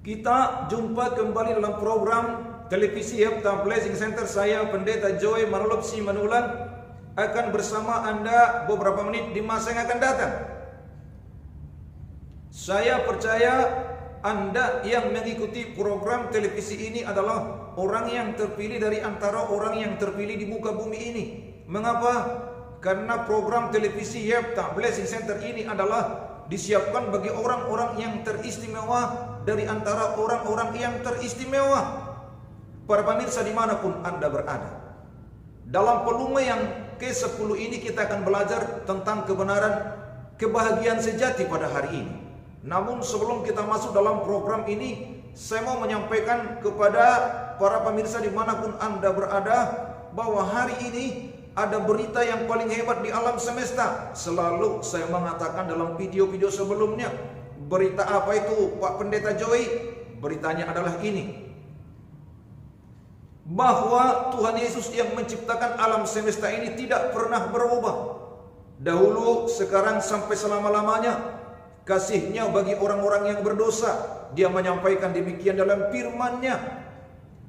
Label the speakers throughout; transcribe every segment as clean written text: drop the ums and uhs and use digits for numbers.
Speaker 1: Kita jumpa kembali dalam program televisi Hepta Blessing Center. Saya Pendeta Joy Manulop Simanulan akan bersama Anda beberapa menit di masa yang akan datang. Saya percaya Anda yang mengikuti program televisi ini adalah orang yang terpilih dari antara orang yang terpilih di muka bumi ini. Mengapa? Karena program televisi Hepta Blessing Center ini adalah disiapkan bagi orang-orang yang teristimewa dari antara orang-orang yang teristimewa. Para pemirsa dimanapun Anda berada, dalam volume yang ke-10 ini kita akan belajar tentang kebenaran kebahagiaan sejati pada hari ini. Namun sebelum kita masuk dalam program ini, saya mau menyampaikan kepada para pemirsa dimanapun Anda berada bahwa hari ini ada berita yang paling hebat di alam semesta. Selalu saya mengatakan dalam video-video sebelumnya, berita apa itu Pak Pendeta Joy? Beritanya adalah ini, bahwa Tuhan Yesus yang menciptakan alam semesta ini tidak pernah berubah. Dahulu, sekarang, sampai selama-lamanya. Kasih-Nya bagi orang-orang yang berdosa. Dia menyampaikan demikian dalam firman-Nya.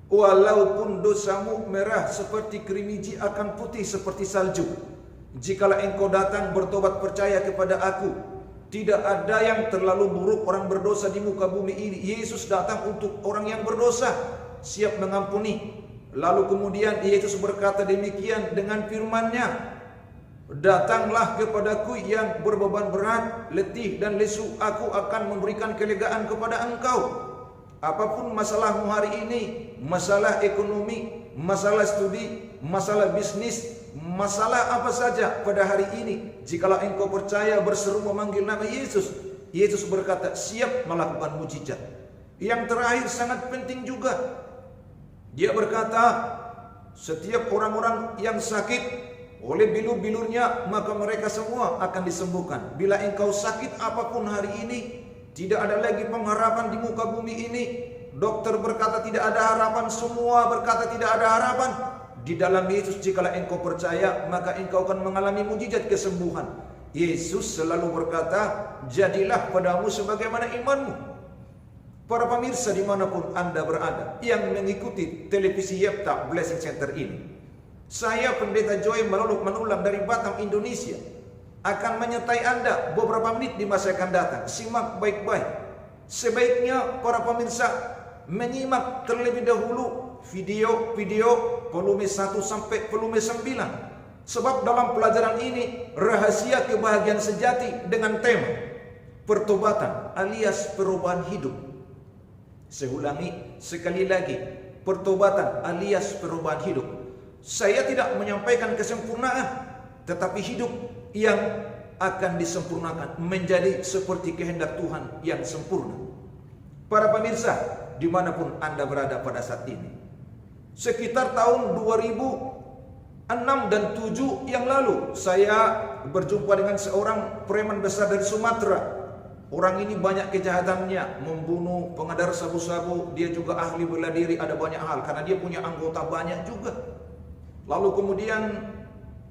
Speaker 1: Walaupun dosamu merah seperti kerimiji akan putih seperti salju, jikalau engkau datang bertobat percaya kepada Aku. Tidak ada yang terlalu buruk orang berdosa di muka bumi ini. Yesus datang untuk orang yang berdosa, siap mengampuni. Lalu kemudian Yesus berkata demikian dengan firman-Nya, datanglah kepadaku yang berbeban berat, letih dan lesu, Aku akan memberikan kelegaan kepada engkau. Apapun masalahmu hari ini, masalah ekonomi, masalah studi, masalah bisnis, masalah apa saja pada hari ini, jikalau engkau percaya berseru memanggil nama Yesus, Yesus berkata siap melakukan mujizat. Yang terakhir sangat penting juga, Dia berkata setiap orang-orang yang sakit oleh bilur-bilurnya, maka mereka semua akan disembuhkan. Bila engkau sakit apapun hari ini, tidak ada lagi pengharapan di muka bumi ini. Dokter berkata tidak ada harapan, semua berkata tidak ada harapan. Di dalam Yesus jikalau engkau percaya, maka engkau akan mengalami mujizat kesembuhan. Yesus selalu berkata, jadilah padamu sebagaimana imanmu. Para pemirsa dimanapun Anda berada yang mengikuti televisi Hepta Blessing Center ini, saya Pendeta Joy Manulop dari Batam, Indonesia, akan menyertai Anda beberapa menit di masa akan datang. Simak baik-baik. Sebaiknya para pemirsa menyimak terlebih dahulu video-video volume 1 sampai volume 9. Sebab dalam pelajaran ini rahasia kebahagiaan sejati dengan tema pertobatan alias perubahan hidup. Saya ulangi sekali lagi, pertobatan alias perubahan hidup. Saya tidak menyampaikan kesempurnaan, tetapi hidup yang akan disempurnakan menjadi seperti kehendak Tuhan yang sempurna. Para pemirsa dimanapun Anda berada pada saat ini, sekitar tahun 2006 dan 2007 yang lalu, saya berjumpa dengan seorang preman besar dari Sumatera. Orang ini banyak kejahatannya, membunuh, pengedar sabu-sabu. Dia juga ahli bela diri, ada banyak hal karena dia punya anggota banyak juga. Lalu kemudian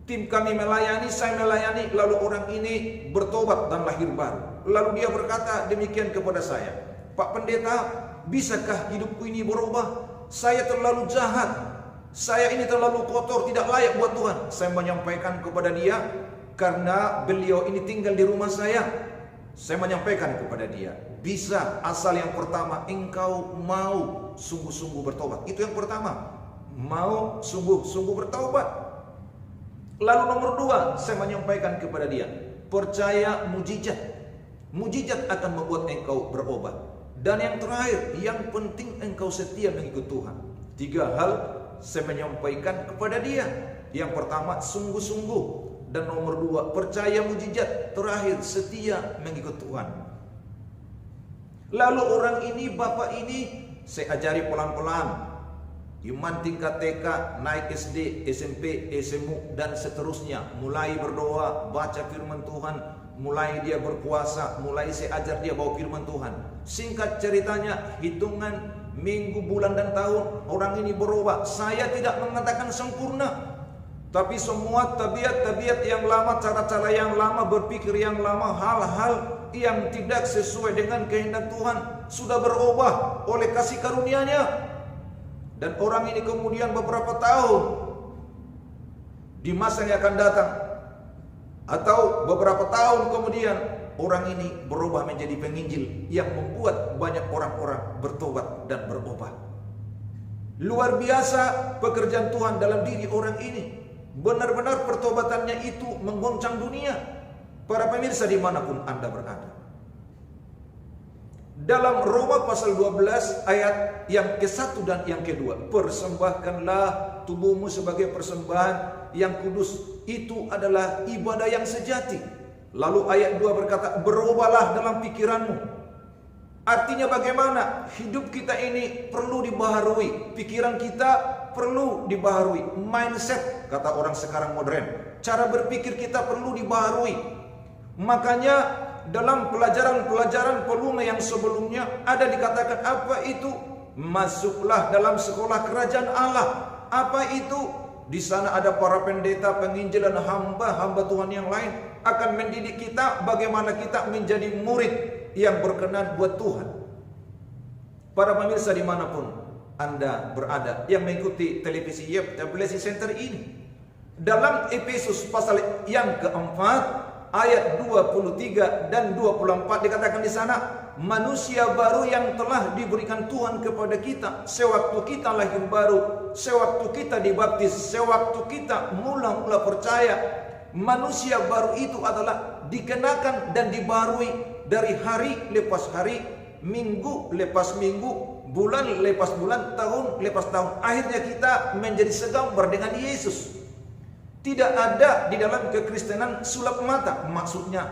Speaker 1: tim kami melayani, saya melayani, lalu orang ini bertobat dan lahir baru. Lalu dia berkata demikian kepada saya, Pak Pendeta, bisakah hidupku ini berubah? Saya terlalu jahat, saya ini terlalu kotor, tidak layak buat Tuhan. Saya menyampaikan kepada dia, karena beliau ini tinggal di rumah saya menyampaikan kepada dia, bisa asal yang pertama engkau mau sungguh-sungguh bertobat. Itu yang pertama, mau sungguh-sungguh bertobat. Lalu nomor 2, saya menyampaikan kepada dia, percaya mujizat. Mujizat akan membuat engkau berubah. Dan yang terakhir, yang penting engkau setia mengikut Tuhan. 3 hal saya menyampaikan kepada dia. Yang pertama, sungguh-sungguh. Dan nomor 2, percaya mujizat. Terakhir, setia mengikut Tuhan. Lalu orang ini, bapak ini, saya ajari pelan-pelan. Iman tingkat TK, naik SD, SMP, SMU, dan seterusnya. Mulai berdoa, baca firman Tuhan, mulai dia berpuasa, mulai saya ajar dia bawa firman Tuhan. Singkat ceritanya, hitungan minggu, bulan, dan tahun, orang ini berubah. Saya tidak mengatakan sempurna, tapi semua tabiat-tabiat yang lama, cara-cara yang lama, berpikir yang lama, hal-hal yang tidak sesuai dengan kehendak Tuhan sudah berubah oleh kasih karunia-Nya. Dan orang ini kemudian beberapa tahun di masa yang akan datang, atau beberapa tahun kemudian, orang ini berubah menjadi penginjil yang membuat banyak orang-orang bertobat dan berubah. Luar biasa pekerjaan Tuhan dalam diri orang ini. Benar-benar pertobatannya itu menggoncang dunia. Para pemirsa dimanapun Anda berada, dalam Roma pasal 12 ayat yang ke-1 dan yang ke-2, persembahkanlah tubuhmu sebagai persembahan yang kudus, itu adalah ibadah yang sejati. Lalu ayat 2 berkata, berubahlah dalam pikiranmu. Artinya bagaimana? Hidup kita ini perlu dibaharui, pikiran kita perlu dibaharui, mindset kata orang sekarang modern. Cara berpikir kita perlu dibaharui. Makanya dalam pelajaran-pelajaran volume yang sebelumnya ada dikatakan apa itu? Masuklah dalam sekolah kerajaan Allah. Apa itu? Di sana ada para pendeta, penginjil dan hamba-hamba Tuhan yang lain akan mendidik kita bagaimana kita menjadi murid yang berkenan buat Tuhan. Para pemirsa dimanapun Anda berada yang mengikuti televisi Yepta Blessing Center ini, dalam Efesus pasal yang keempat ayat 23 dan 24 dikatakan di sana, manusia baru yang telah diberikan Tuhan kepada kita sewaktu kita lahir baru, sewaktu kita dibaptis, sewaktu kita mula-mula percaya. Manusia baru itu adalah dikenakan dan dibarui dari hari lepas hari, minggu lepas minggu, bulan lepas bulan, tahun lepas tahun. Akhirnya kita menjadi segambar dengan Yesus. Tidak ada di dalam kekristenan sulap mata, maksudnya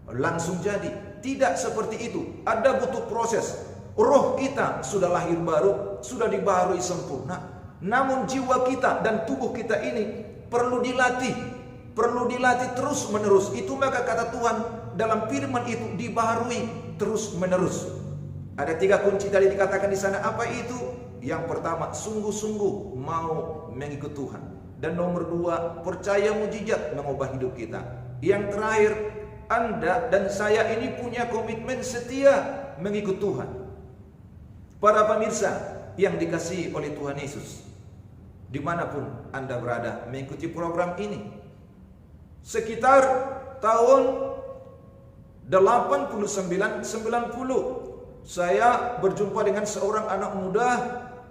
Speaker 1: langsung jadi. Tidak seperti itu. Ada butuh proses. Roh kita sudah lahir baru, sudah dibaharui sempurna. Namun jiwa kita dan tubuh kita ini perlu dilatih. Perlu dilatih terus menerus. Itu maka kata Tuhan dalam firman itu dibaharui terus menerus. Ada 3 kunci tadi dikatakan di sana. Apa itu? Yang pertama, sungguh-sungguh mau mengikut Tuhan. Dan nomor 2, percaya mujizat mengubah hidup kita. Yang terakhir, Anda dan saya ini punya komitmen setia mengikut Tuhan. Para pemirsa yang dikasihi oleh Tuhan Yesus, dimanapun Anda berada mengikuti program ini, sekitar tahun 89-90 saya berjumpa dengan seorang anak muda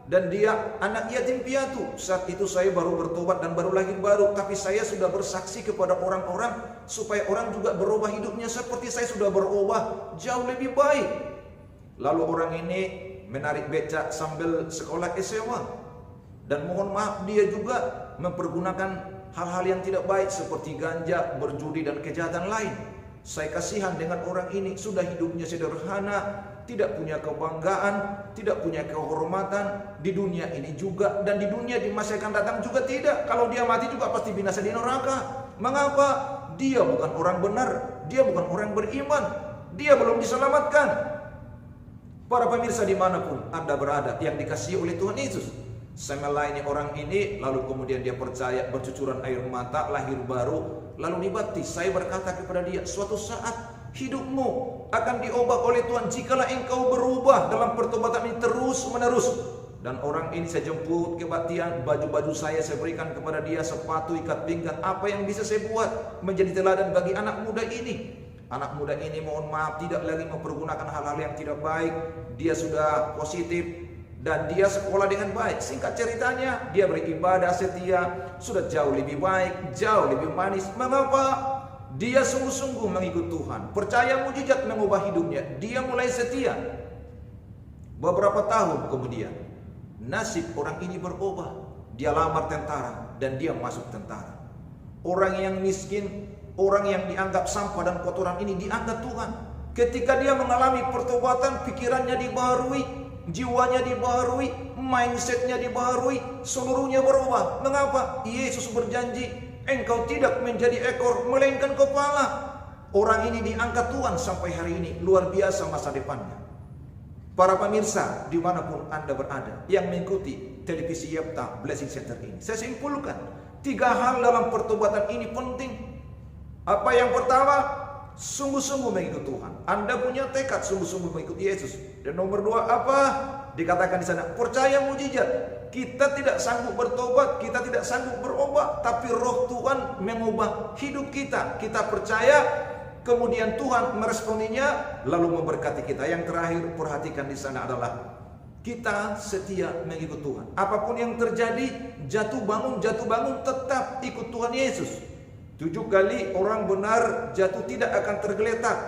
Speaker 1: dan dia anak yatim piatu. Saat itu saya baru bertobat dan baru lahir baru, tapi saya sudah bersaksi kepada orang-orang supaya orang juga berubah hidupnya seperti saya sudah berubah jauh lebih baik. Lalu orang ini menarik becak sambil sekolah SMA, dan mohon maaf dia juga mempergunakan hal-hal yang tidak baik seperti ganja, berjudi dan kejahatan lain. Saya kasihan dengan orang ini, sudah hidupnya sederhana, tidak punya kebanggaan, tidak punya kehormatan di dunia ini juga, dan di dunia di masa yang akan datang juga tidak. Kalau dia mati juga pasti binasa di neraka. Mengapa? Dia bukan orang benar, dia bukan orang beriman, dia belum diselamatkan. Para pemirsa dimanapun Anda berada yang dikasihi oleh Tuhan Yesus, saya melayani orang ini, lalu kemudian dia percaya, bercucuran air mata, lahir baru, lalu dibaptis. Saya berkata kepada dia, suatu saat hidupmu akan diubah oleh Tuhan jikalau engkau berubah dalam pertobatan ini terus menerus. Dan orang ini saya jemput ke kebaktian, baju-baju saya berikan kepada dia, sepatu, ikat pinggang, apa yang bisa saya buat menjadi teladan bagi anak muda ini. Anak muda ini mohon maaf tidak lagi mempergunakan hal-hal yang tidak baik. Dia sudah positif dan dia sekolah dengan baik. Singkat ceritanya, dia beribadah setia, sudah jauh lebih baik, jauh lebih manis. Mengapa? Dia sungguh-sungguh mengikut Tuhan, percaya mujizat mengubah hidupnya. Dia mulai setia. Beberapa tahun kemudian, nasib orang ini berubah. Dia lamar tentara dan dia masuk tentara. Orang yang miskin, orang yang dianggap sampah dan kotoran ini diangkat Tuhan. Ketika dia mengalami pertobatan, pikirannya dibaharui, jiwanya dibaharui, mindsetnya dibaharui, seluruhnya berubah. Mengapa? Yesus berjanji, engkau tidak menjadi ekor, melainkan kepala. Orang ini diangkat Tuhan sampai hari ini. Luar biasa masa depannya. Para pemirsa dimanapun Anda berada yang mengikuti televisi Yepta Blessing Center ini, saya simpulkan 3 hal dalam pertobatan ini penting. Apa yang pertama? sungguh-sungguh mengikut Tuhan. Anda punya tekad sungguh-sungguh mengikut Yesus. Dan nomor 2 apa? Dikatakan di sana, percaya mujizat. Kita tidak sanggup bertobat, kita tidak sanggup berubah, tapi Roh Tuhan mengubah hidup kita. Kita percaya, kemudian Tuhan meresponinya, lalu memberkati kita. Yang terakhir, perhatikan di sana adalah kita setia mengikut Tuhan. Apapun yang terjadi, jatuh bangun, tetap ikut Tuhan Yesus. 7 kali orang benar jatuh tidak akan tergeletak.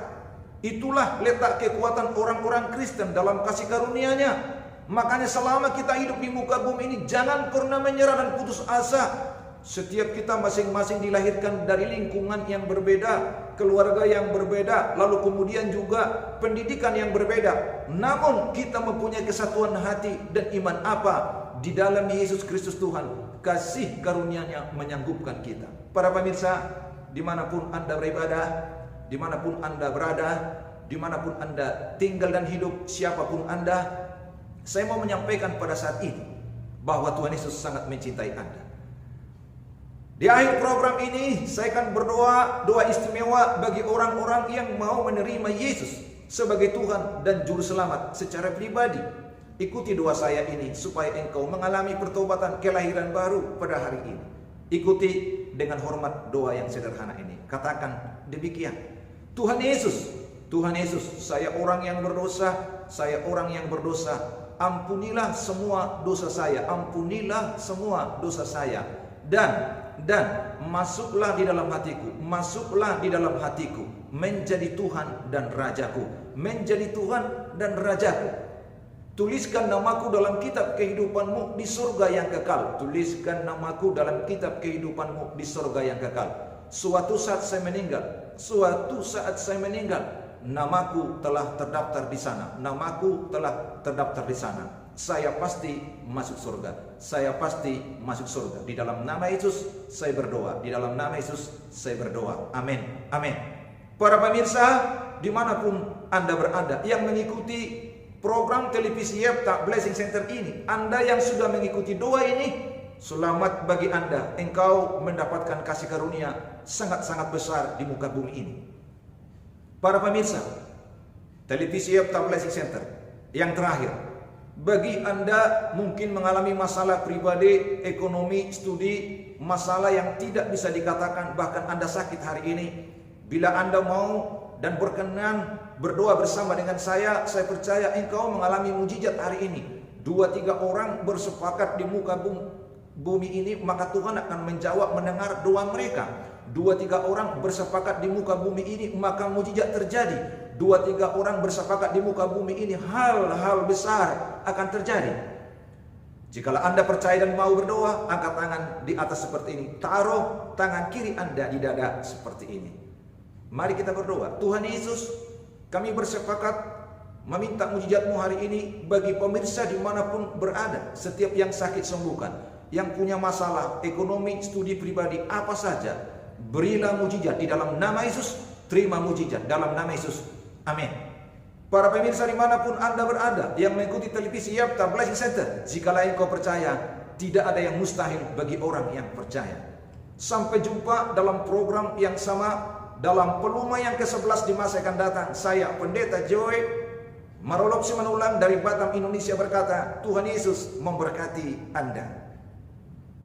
Speaker 1: Itulah letak kekuatan orang-orang Kristen dalam kasih karunia-Nya. Makanya selama kita hidup di muka bumi ini, jangan pernah menyerah dan putus asa. Setiap kita masing-masing dilahirkan dari lingkungan yang berbeda, keluarga yang berbeda, lalu kemudian juga pendidikan yang berbeda. Namun kita mempunyai kesatuan hati dan iman apa? Di dalam Yesus Kristus Tuhan, kasih karunia-Nya menyanggupkan kita. Para pemirsa, dimanapun Anda beribadah, dimanapun Anda berada, dimanapun Anda tinggal dan hidup, siapapun Anda, saya mau menyampaikan pada saat ini bahwa Tuhan Yesus sangat mencintai Anda. Di akhir program ini saya akan berdoa doa istimewa bagi orang-orang yang mau menerima Yesus sebagai Tuhan dan Juru Selamat secara pribadi. Ikuti doa saya ini supaya engkau mengalami pertobatan kelahiran baru pada hari ini. Ikuti dengan hormat doa yang sederhana ini. Katakan demikian. Tuhan Yesus, saya orang yang berdosa, ampunilah semua dosa saya, ampunilah semua dosa saya, dan masuklah di dalam hatiku, menjadi Tuhan dan Rajaku, Tuliskan namaku dalam kitab kehidupanmu di surga yang kekal. Suatu saat saya meninggal, namaku telah terdaftar di sana. Saya pasti masuk surga. Di dalam nama Yesus saya berdoa. Amin. Para pemirsa, dimanapun Anda berada yang mengikuti program televisi Yefta Blessing Center ini, Anda yang sudah mengikuti doa ini, selamat bagi Anda. Engkau mendapatkan kasih karunia sangat-sangat besar di muka bumi ini. Para pemirsa, televisi Yefta Blessing Center, yang terakhir, bagi Anda mungkin mengalami masalah pribadi, ekonomi, studi, masalah yang tidak bisa dikatakan, bahkan Anda sakit hari ini. Bila Anda mau dan berkenan berdoa bersama dengan saya percaya engkau mengalami mujizat hari ini. 2-3 orang bersepakat di muka bumi ini, maka Tuhan akan mendengar doa mereka. 2-3 orang bersepakat di muka bumi ini, maka mujizat terjadi. 2-3 orang bersepakat di muka bumi ini, hal-hal besar akan terjadi. Jikalau Anda percaya dan mau berdoa, angkat tangan di atas seperti ini. Taruh tangan kiri Anda di dada seperti ini. Mari kita berdoa. Tuhan Yesus, kami bersepakat meminta mujizat-Mu hari ini bagi pemirsa dimanapun berada. Setiap yang sakit sembuhkan, yang punya masalah ekonomi, studi pribadi, apa saja, berilah mujizat di dalam nama Yesus. Terima mujizat dalam nama Yesus. Amin. Para pemirsa dimanapun Anda berada yang mengikuti televisi Yefta Blessing Center, jikalau engkau percaya, tidak ada yang mustahil bagi orang yang percaya. Sampai jumpa dalam program yang sama, dalam peluma yang ke-11 di masa akan datang. Saya Pendeta Joy Marolop Simanulang dari Batam, Indonesia berkata, Tuhan Yesus memberkati Anda.